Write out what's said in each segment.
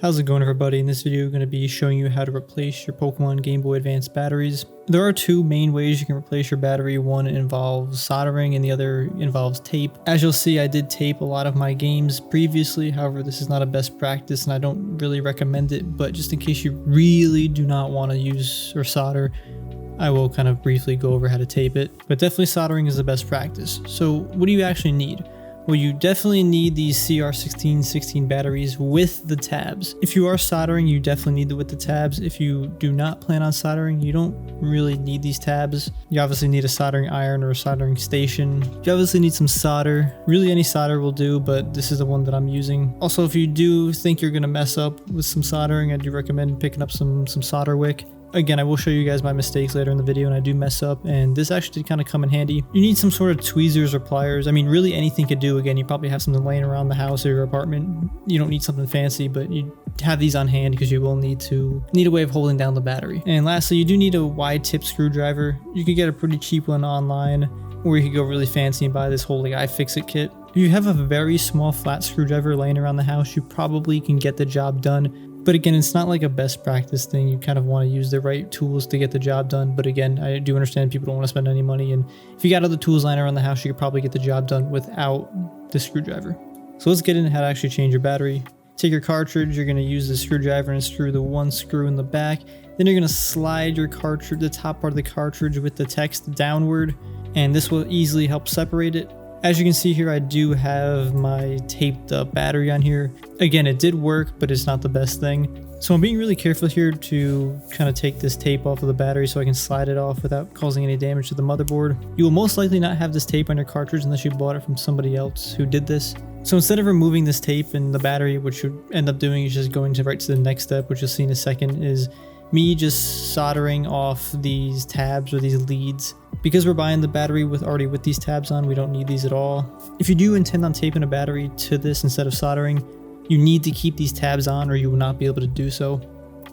How's it going, everybody? In this video I'm going to be showing you how to replace your Pokemon Game Boy Advance batteries. There are two main ways you can replace your battery. One involves soldering and the other involves tape. As you'll see, I did tape a lot of my games previously, however this is not a best practice and I don't really recommend it, but just in case you really do not want to use or solder, I will kind of briefly go over how to tape it. But definitely soldering is the best practice. So what do you actually need? Well, you definitely need these CR1616 batteries with the tabs. If you are soldering, you definitely need it with the tabs. If you do not plan on soldering, you don't really need these tabs. You obviously need a soldering iron or a soldering station. You obviously need some solder. Really any solder will do, but this is the one that I'm using. Also, if you do think you're gonna mess up with some soldering, I do recommend picking up some solder wick. Again, I will show you guys my mistakes later in the video, and I do mess up, and this actually did kind of come in handy. You need some sort of tweezers or pliers. I mean, really anything could do. Again, you probably have something laying around the house or your apartment. You don't need something fancy, but you have these on hand because you will need a way of holding down the battery. And lastly, you do need a wide tip screwdriver. You could get a pretty cheap one online, or you could go really fancy and buy this whole iFixit kit. If you have a very small flat screwdriver laying around the house, you probably can get the job done. But again, it's not like a best practice thing. You kind of want to use the right tools to get the job done. But again, I do understand people don't want to spend any money. And if you got other tools lying around the house, you could probably get the job done without the screwdriver. So let's get into how to actually change your battery. Take your cartridge, you're going to use the screwdriver and screw the one screw in the back. Then you're going to slide your cartridge, the top part of the cartridge with the text downward. And this will easily help separate it. As you can see here, I do have my taped up battery on here. Again, it did work, but it's not the best thing. So I'm being really careful here to kind of take this tape off of the battery so I can slide it off without causing any damage to the motherboard. You will most likely not have this tape on your cartridge unless you bought it from somebody else who did this. So instead of removing this tape and the battery, what you end up doing is just going right to the next step, which you'll see in a second, is me just soldering off these tabs or these leads. Because we're buying the battery already with these tabs on, we don't need these at all. If you do intend on taping a battery to this instead of soldering, you need to keep these tabs on or you will not be able to do so.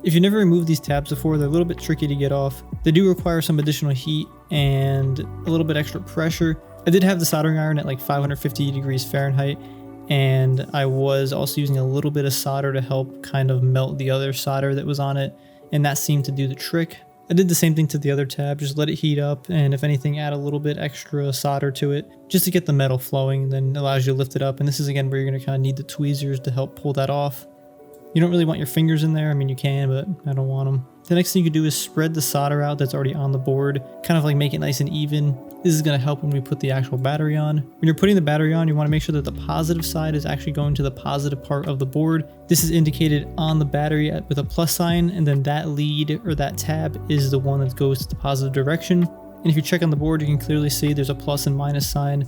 If you never removed these tabs before, they're a little bit tricky to get off. They do require some additional heat and a little bit extra pressure. I did have the soldering iron at like 550 degrees Fahrenheit, and I was also using a little bit of solder to help kind of melt the other solder that was on it, and that seemed to do the trick. I did the same thing to the other tab, just let it heat up, and if anything, add a little bit extra solder to it just to get the metal flowing, then allows you to lift it up. And this is again where you're going to kind of need the tweezers to help pull that off. You don't really want your fingers in there. I mean, you can, but I don't want them. The next thing you can do is spread the solder out that's already on the board, kind of like make it nice and even. This is going to help when we put the actual battery on. When you're putting the battery on, you want to make sure that the positive side is actually going to the positive part of the board. This is indicated on the battery with a plus sign, and then that lead or that tab is the one that goes to the positive direction. And if you check on the board, you can clearly see there's a plus and minus sign,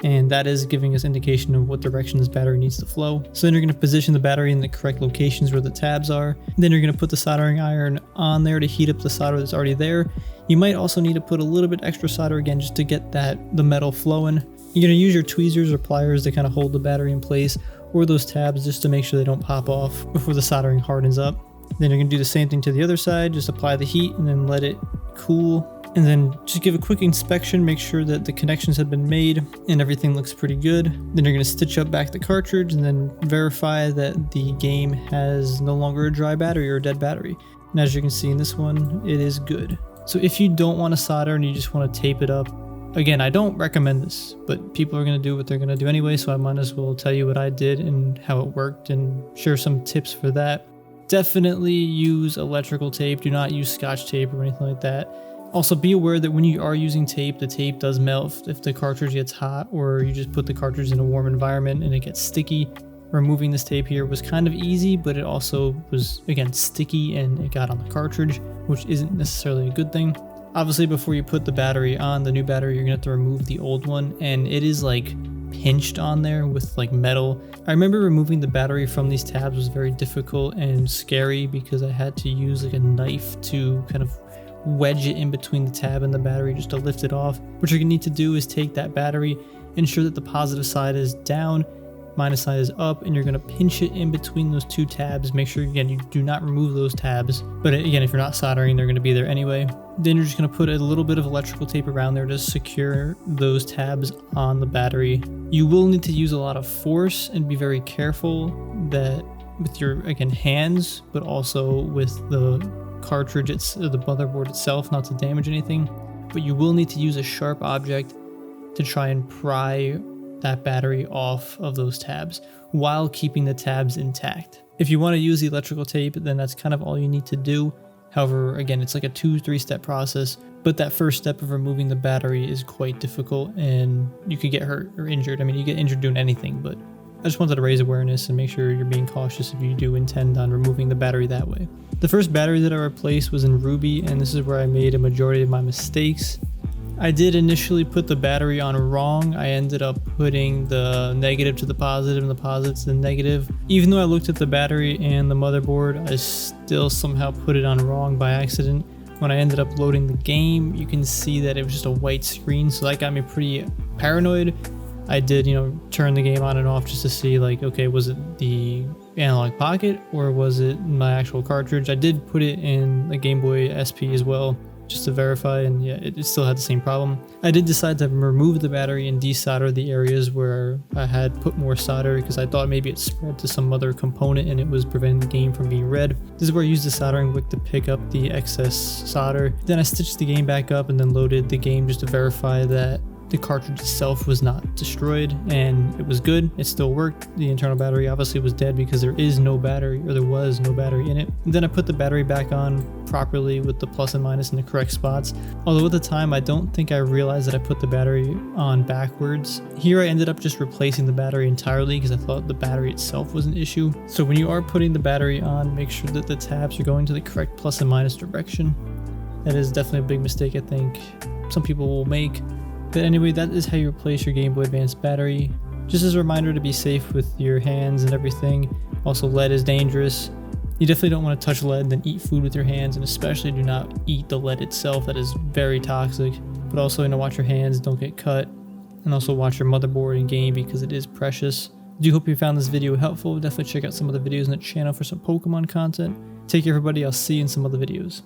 and that is giving us indication of what direction this battery needs to flow. So then you're going to position the battery in the correct locations where the tabs are. Then you're going to put the soldering iron on there to heat up the solder that's already there. You might also need to put a little bit extra solder again just to get the metal flowing. You're going to use your tweezers or pliers to kind of hold the battery in place, or those tabs just to make sure they don't pop off before the soldering hardens up. Then you're going to do the same thing to the other side, just apply the heat and then let it cool. And then just give a quick inspection, make sure that the connections have been made and everything looks pretty good. Then you're going to stitch up back the cartridge and then verify that the game has no longer a dry battery or a dead battery. And as you can see in this one, it is good. So if you don't want to solder and you just want to tape it up, again, I don't recommend this, but people are going to do what they're going to do anyway, so I might as well tell you what I did and how it worked and share some tips for that. Definitely use electrical tape. Do not use Scotch tape or anything like that. Also, be aware that when you are using tape, the tape does melt if the cartridge gets hot, or you just put the cartridge in a warm environment and it gets sticky. Removing this tape here was kind of easy, but it also was, again, sticky and it got on the cartridge, which isn't necessarily a good thing. Obviously, before you put the battery on, the new battery, you're going to have to remove the old one, and it is like pinched on there with like metal. I remember removing the battery from these tabs was very difficult and scary because I had to use like a knife to kind of wedge it in between the tab and the battery just to lift it off. What you're gonna need to do is take that battery, ensure that the positive side is down, minus side is up, and you're going to pinch it in between those two tabs. Make sure, again, you do not remove those tabs, but again, if you're not soldering, they're going to be there anyway. Then you're just going to put a little bit of electrical tape around there to secure those tabs on the battery. You will need to use a lot of force and be very careful that with your, again, hands, but also with the cartridge, the motherboard itself, not to damage anything. But you will need to use a sharp object to try and pry that battery off of those tabs while keeping the tabs intact. If you want to use the electrical tape, then that's kind of all you need to do. However, again, it's like a 2-3 step process, but that first step of removing the battery is quite difficult and you could get hurt or injured. I mean, you get injured doing anything, but I just wanted to raise awareness and make sure you're being cautious if you do intend on removing the battery that way. The first battery that I replaced was in Ruby, and this is where I made a majority of my mistakes. I did initially put the battery on wrong. I ended up putting the negative to the positive and the positive to the negative. Even though I looked at the battery and the motherboard, I still somehow put it on wrong by accident. When I ended up loading the game, you can see that it was just a white screen, so that got me pretty paranoid. I did, turn the game on and off just to see, like, okay, was it the analog pocket or was it my actual cartridge? I did put it in the Game Boy SP as well, just to verify, and yeah, it still had the same problem. I did decide to remove the battery and desolder the areas where I had put more solder because I thought maybe it spread to some other component and it was preventing the game from being read. This is where I used the soldering wick to pick up the excess solder. Then I stitched the game back up and then loaded the game just to verify that the cartridge itself was not destroyed, and it was good. It still worked. The internal battery obviously was dead because there was no battery in it. And then I put the battery back on properly with the plus and minus in the correct spots. Although at the time, I don't think I realized that I put the battery on backwards. Here I ended up just replacing the battery entirely because I thought the battery itself was an issue. So when you are putting the battery on, make sure that the tabs are going to the correct plus and minus direction. That is definitely a big mistake I think some people will make. But anyway, that is how you replace your Game Boy Advance battery. Just as a reminder to be safe with your hands and everything. Also, lead is dangerous. You definitely don't want to touch lead and then eat food with your hands, and especially do not eat the lead itself. That is very toxic. But also, watch your hands, don't get cut. And also watch your motherboard and game because it is precious. I do hope you found this video helpful. Definitely check out some of the videos on the channel for some Pokemon content. Take care everybody, I'll see you in some other videos.